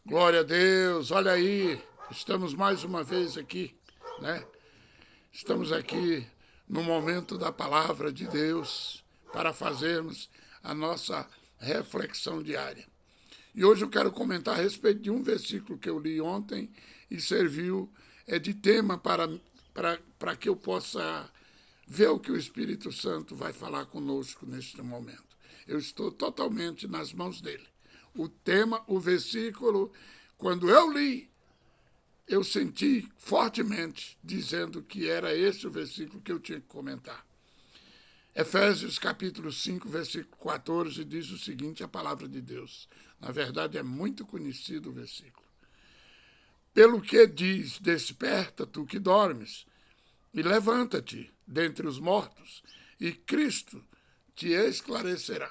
Glória a Deus, olha aí, estamos mais uma vez aqui, né? Estamos aqui no momento da palavra de Deus para fazermos a nossa reflexão diária. E hoje eu quero comentar a respeito de um versículo que eu li ontem e serviu de tema para que eu possa ver o que o Espírito Santo vai falar conosco neste momento. Eu estou totalmente nas mãos dele. O tema, o versículo, quando eu li, eu senti fortemente dizendo que era esse o versículo que eu tinha que comentar. Efésios capítulo 5, versículo 14, diz o seguinte, a palavra de Deus. Na verdade, é muito conhecido o versículo. Pelo que diz, desperta tu que dormes, e levanta-te dentre os mortos, e Cristo te esclarecerá.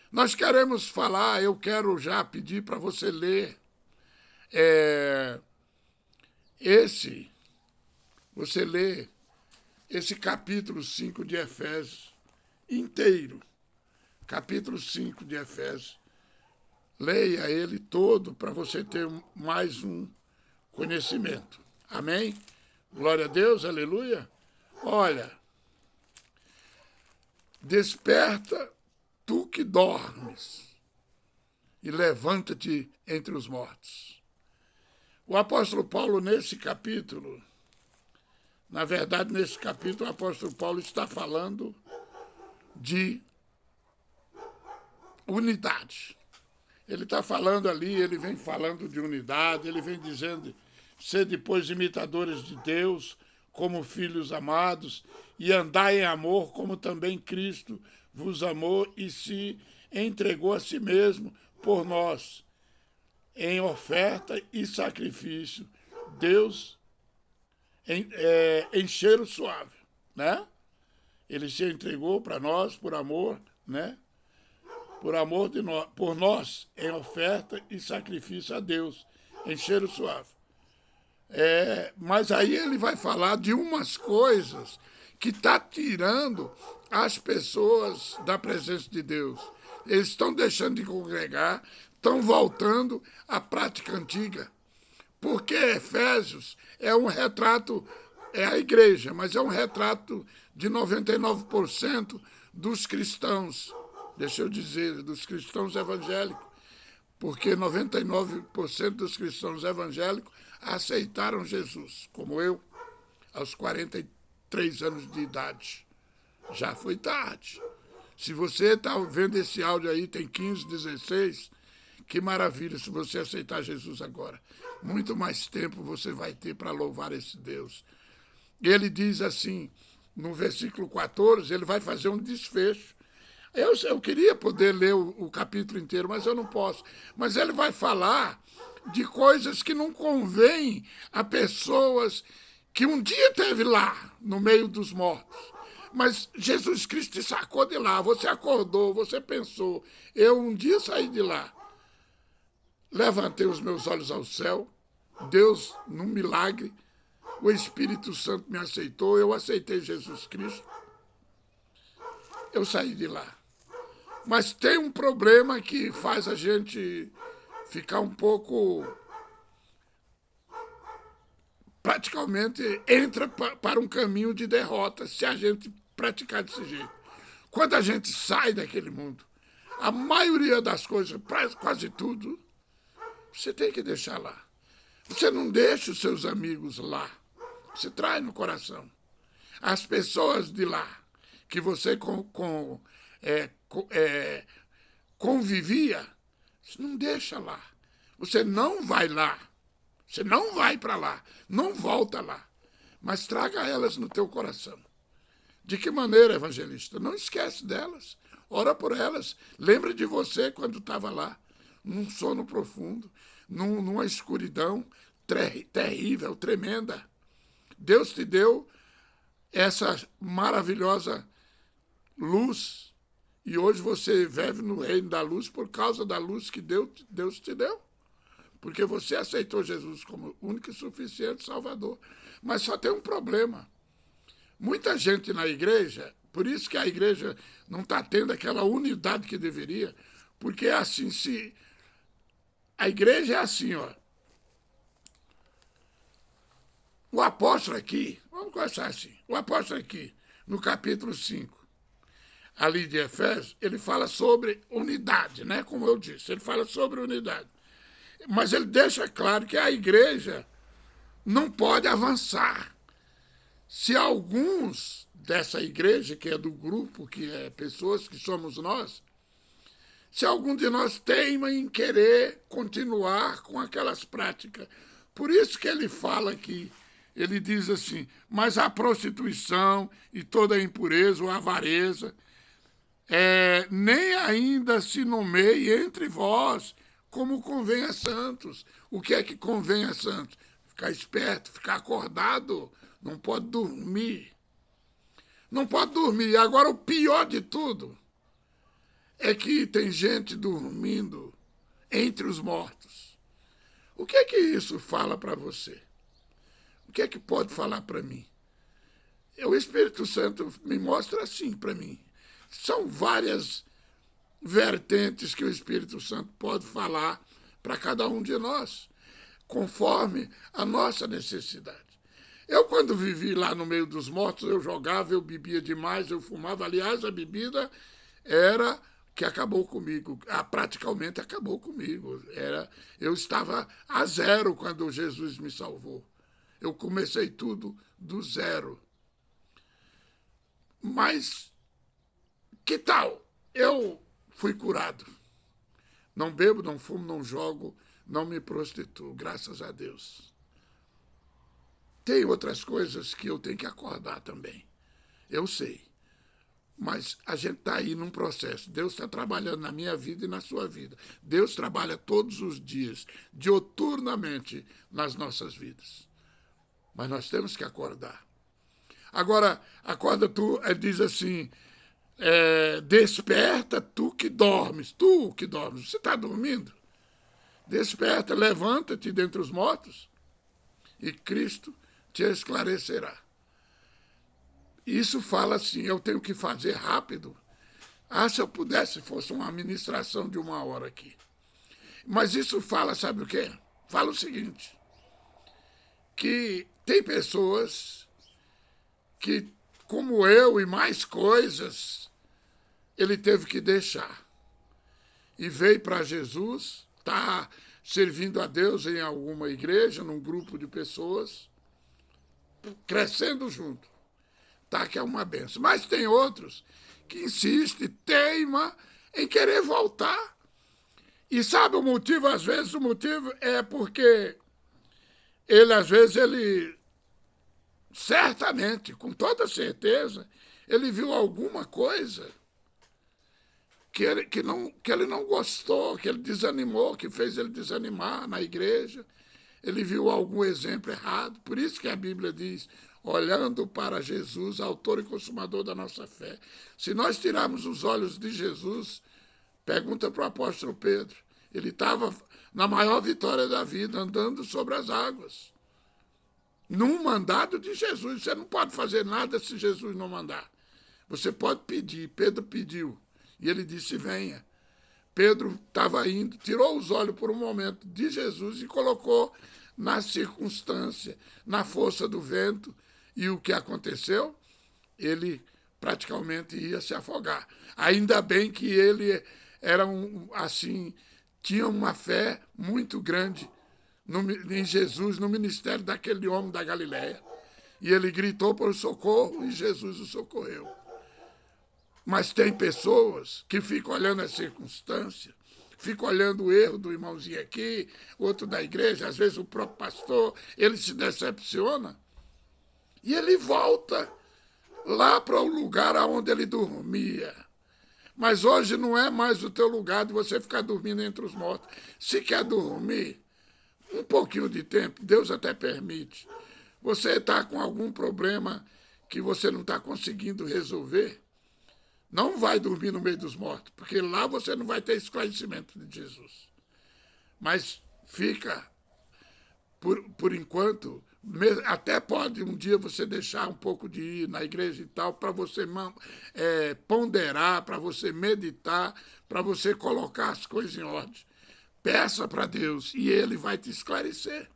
Nós queremos falar, eu quero já pedir para você ler esse, você lê esse capítulo 5 de Efésios inteiro, capítulo 5 de Efésios. Leia ele todo para você ter mais um conhecimento. Amém? Glória a Deus, aleluia. Olha, desperta tu que dormes e levanta-te entre os mortos. O apóstolo Paulo, nesse capítulo, na verdade, nesse capítulo, o apóstolo Paulo está falando de unidade. Ele está falando ali, ele vem falando de unidade, ele vem dizendo, ser depois imitadores de Deus, como filhos amados, e andar em amor, como também Cristo vos amou e se entregou a si mesmo por nós, em oferta e sacrifício, Deus em cheiro suave, né? Ele se entregou para nós por amor, né? Por amor de nós, por nós, em oferta e sacrifício a Deus, em cheiro suave. Mas aí ele vai falar de umas coisas que está tirando as pessoas da presença de Deus. Eles estão deixando de congregar, estão voltando à prática antiga. Porque Efésios é um retrato, é a igreja, mas é um retrato de 99% dos cristãos. Deixa eu dizer, dos cristãos evangélicos. Porque 99% dos cristãos evangélicos aceitaram Jesus, como eu, aos 43 anos de idade. Já foi tarde. Se você está vendo esse áudio aí, tem 15, 16, que maravilha se você aceitar Jesus agora. Muito mais tempo você vai ter para louvar esse Deus. Ele diz assim, no versículo 14, ele vai fazer um desfecho. Eu queria poder ler o capítulo inteiro, mas eu não posso. Mas ele vai falar de coisas que não convêm a pessoas que um dia esteve lá, no meio dos mortos. Mas Jesus Cristo te sacou de lá, você acordou, você pensou, eu um dia saí de lá. Levantei os meus olhos ao céu, Deus, num milagre, o Espírito Santo me aceitou, eu aceitei Jesus Cristo, eu saí de lá. Mas tem um problema que faz a gente ficar um pouco... praticamente entra para um caminho de derrota se a gente praticar desse jeito. Quando a gente sai daquele mundo, a maioria das coisas, quase tudo, você tem que deixar lá. Você não deixa os seus amigos lá. Você traz no coração. As pessoas de lá que você convivia, você não deixa lá. Você não vai lá. Você não vai para lá. Não volta lá. Mas traga elas no teu coração. De que maneira, evangelista? Não esquece delas. Ora por elas. Lembra de você quando estava lá, num sono profundo, numa escuridão terrível, tremenda. Deus te deu essa maravilhosa luz e hoje você vive no reino da luz por causa da luz que Deus te deu. Porque você aceitou Jesus como único e suficiente Salvador. Mas só tem um problema. Muita gente na igreja, por isso que a igreja não está tendo aquela unidade que deveria, porque assim, se A igreja é assim, ó. O apóstolo aqui, vamos começar assim, o apóstolo aqui, no capítulo 5, ali de Efésios, ele fala sobre unidade, né? Como eu disse, ele fala sobre unidade. Mas ele deixa claro que a igreja não pode avançar. Se alguns dessa igreja, que é do grupo, que é pessoas que somos nós, se algum de nós teima em querer continuar com aquelas práticas. Por isso que ele fala aqui, ele diz assim, mas a prostituição e toda a impureza ou avareza, nem ainda se nomeie entre vós como convém a santos. O que é que convém a santos? Ficar esperto, ficar acordado, não pode dormir. Não pode dormir. Agora, o pior de tudo é que tem gente dormindo entre os mortos. O que é que isso fala para você? O que é que pode falar para mim? O Espírito Santo me mostra assim para mim. São várias vertentes que o Espírito Santo pode falar para cada um de nós, conforme a nossa necessidade. Eu, quando vivi lá no meio dos mortos, eu jogava, eu bebia demais, eu fumava. Aliás, a bebida era que acabou comigo, praticamente acabou comigo. Eu estava a zero quando Jesus me salvou. Eu comecei tudo do zero. Mas, que tal? Eu fui curado. Não bebo, não fumo, não jogo, não me prostituo, graças a Deus. Tem outras coisas que eu tenho que acordar também. Eu sei. Mas a gente está aí num processo. Deus está trabalhando na minha vida e na sua vida. Deus trabalha todos os dias, dioturnamente, nas nossas vidas. Mas nós temos que acordar. Agora, acorda tu, diz assim, desperta tu que dormes. Tu que dormes, você está dormindo? Desperta, levanta-te dentre os mortos e Cristo te esclarecerá. Isso fala assim, eu tenho que fazer rápido. Se eu pudesse, fosse uma administração de 1 hora aqui. Mas isso fala, sabe o quê? Fala o seguinte, que tem pessoas que, como eu e mais coisas, ele teve que deixar. E veio para Jesus, está servindo a Deus em alguma igreja, num grupo de pessoas, crescendo junto. Tá, que é uma benção. Mas tem outros que insistem, teima em querer voltar. E sabe o motivo? Às vezes o motivo é porque às vezes, certamente, com toda certeza, ele viu alguma coisa que ele não gostou, que ele desanimou, que fez ele desanimar na igreja. Ele viu algum exemplo errado. Por isso que a Bíblia diz, olhando para Jesus, autor e consumador da nossa fé. Se nós tirarmos os olhos de Jesus, pergunta para o apóstolo Pedro, ele estava na maior vitória da vida, andando sobre as águas. Num mandado de Jesus. Você não pode fazer nada se Jesus não mandar. Você pode pedir. Pedro pediu. E ele disse, venha. Pedro estava indo, tirou os olhos por um momento de Jesus e colocou na circunstância, na força do vento. E o que aconteceu? Ele praticamente ia se afogar. Ainda bem que ele era tinha uma fé muito grande em Jesus, no ministério daquele homem da Galileia. E ele gritou por socorro e Jesus o socorreu. Mas tem pessoas que ficam olhando a circunstância, ficam olhando o erro do irmãozinho aqui, outro da igreja, às vezes o próprio pastor, ele se decepciona e ele volta lá para o lugar onde ele dormia. Mas hoje não é mais o teu lugar de você ficar dormindo entre os mortos. Se quer dormir um pouquinho de tempo, Deus até permite. Você está com algum problema que você não está conseguindo resolver, não vai dormir no meio dos mortos, porque lá você não vai ter esclarecimento de Jesus. Mas fica, por enquanto, até pode um dia você deixar um pouco de ir na igreja e tal, para você ponderar, para você meditar, para você colocar as coisas em ordem. peça para Deus e Ele vai te esclarecer.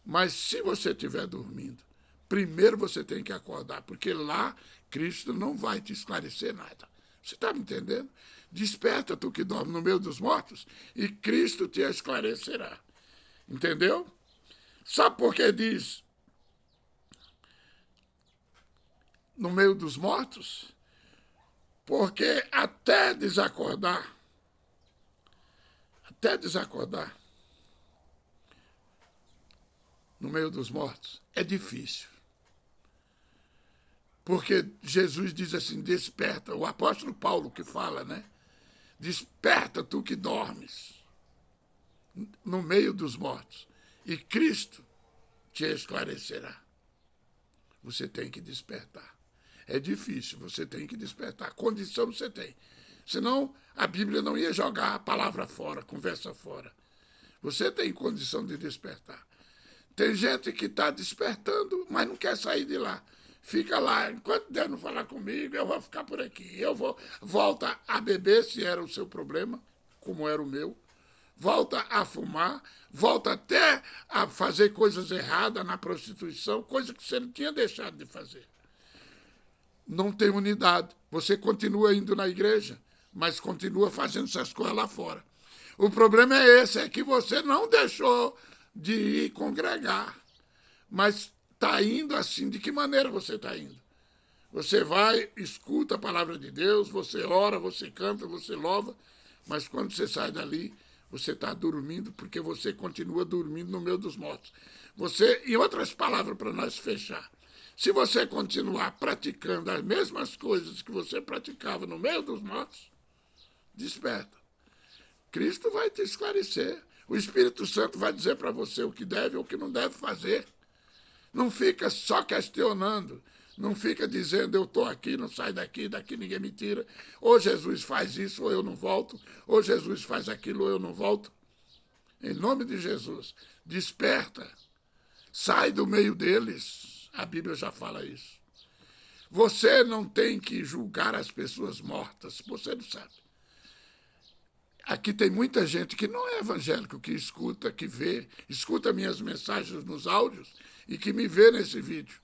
Mas se você estiver dormindo, primeiro você tem que acordar, porque lá Cristo não vai te esclarecer nada. Você está me entendendo? Desperta, tu que dorme no meio dos mortos, e Cristo te esclarecerá. Entendeu? Sabe por que diz no meio dos mortos? Porque até desacordar, no meio dos mortos, é difícil. Porque Jesus diz assim, desperta, o apóstolo Paulo que fala, né? Desperta, tu que dormes, no meio dos mortos, e Cristo te esclarecerá. Você tem que despertar. É difícil, você tem que despertar. Condição você tem. Senão, a Bíblia não ia jogar a palavra fora, conversa fora. Você tem condição de despertar. Tem gente que está despertando, mas não quer sair de lá. Fica lá, enquanto Deus não falar comigo, eu vou ficar por aqui. Volta a beber, se era o seu problema, como era o meu. Volta a fumar, volta até a fazer coisas erradas na prostituição, coisa que você não tinha deixado de fazer. Não tem unidade. Você continua indo na igreja, mas continua fazendo essas coisas lá fora. O problema é esse, é que você não deixou de ir congregar, mas está indo assim. De que maneira você está indo? Você vai, escuta a palavra de Deus, você ora, você canta, você louva, mas quando você sai dali, você está dormindo, porque você continua dormindo no meio dos mortos. Você, em outras palavras, para nós fechar, se você continuar praticando as mesmas coisas que você praticava no meio dos mortos, desperta. Cristo vai te esclarecer. O Espírito Santo vai dizer para você o que deve ou o que não deve fazer. Não fica só questionando. Não fica dizendo, eu estou aqui, não sai daqui, daqui ninguém me tira. Ou Jesus faz isso, ou eu não volto. Ou Jesus faz aquilo, ou eu não volto. Em nome de Jesus, desperta. Sai do meio deles. A Bíblia já fala isso. Você não tem que julgar as pessoas mortas. Você não sabe. Aqui tem muita gente que não é evangélico, que escuta, que vê, escuta minhas mensagens nos áudios e que me vê nesse vídeo,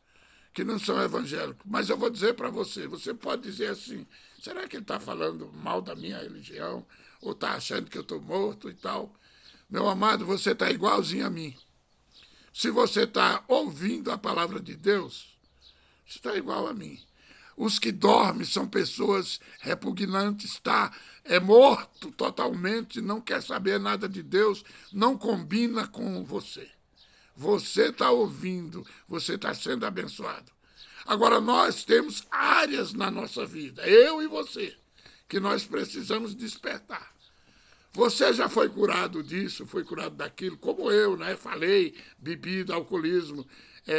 que não são evangélicos. Mas eu vou dizer para você, você pode dizer assim, será que ele está falando mal da minha religião? Ou está achando que eu estou morto e tal? Meu amado, você está igualzinho a mim. Se você está ouvindo a palavra de Deus, você está igual a mim. Os que dormem são pessoas repugnantes, tá? É morto totalmente, não quer saber nada de Deus, não combina com você. Você está ouvindo, você está sendo abençoado. Agora, nós temos áreas na nossa vida, eu e você, que nós precisamos despertar. Você já foi curado disso, foi curado daquilo, como eu, né? Falei, bebida, alcoolismo,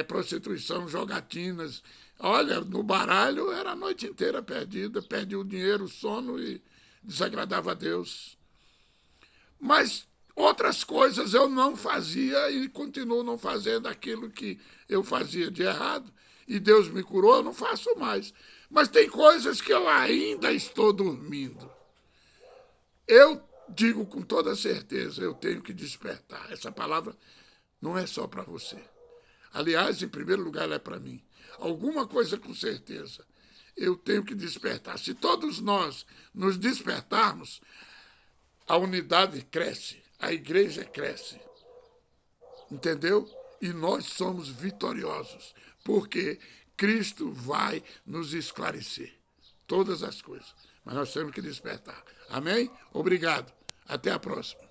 prostituição, jogatinas. Olha, no baralho era a noite inteira perdida, perdi o dinheiro, o sono e desagradava a Deus. Mas outras coisas eu não fazia e continuo não fazendo aquilo que eu fazia de errado. E Deus me curou, eu não faço mais. Mas tem coisas que eu ainda estou dormindo. Eu digo com toda certeza, eu tenho que despertar. Essa palavra não é só para você. Aliás, em primeiro lugar, ela é para mim. Alguma coisa com certeza eu tenho que despertar. Se todos nós nos despertarmos, a unidade cresce, a igreja cresce. Entendeu? E nós somos vitoriosos, porque Cristo vai nos esclarecer todas as coisas. Mas nós temos que despertar. Amém? Obrigado. Até a próxima.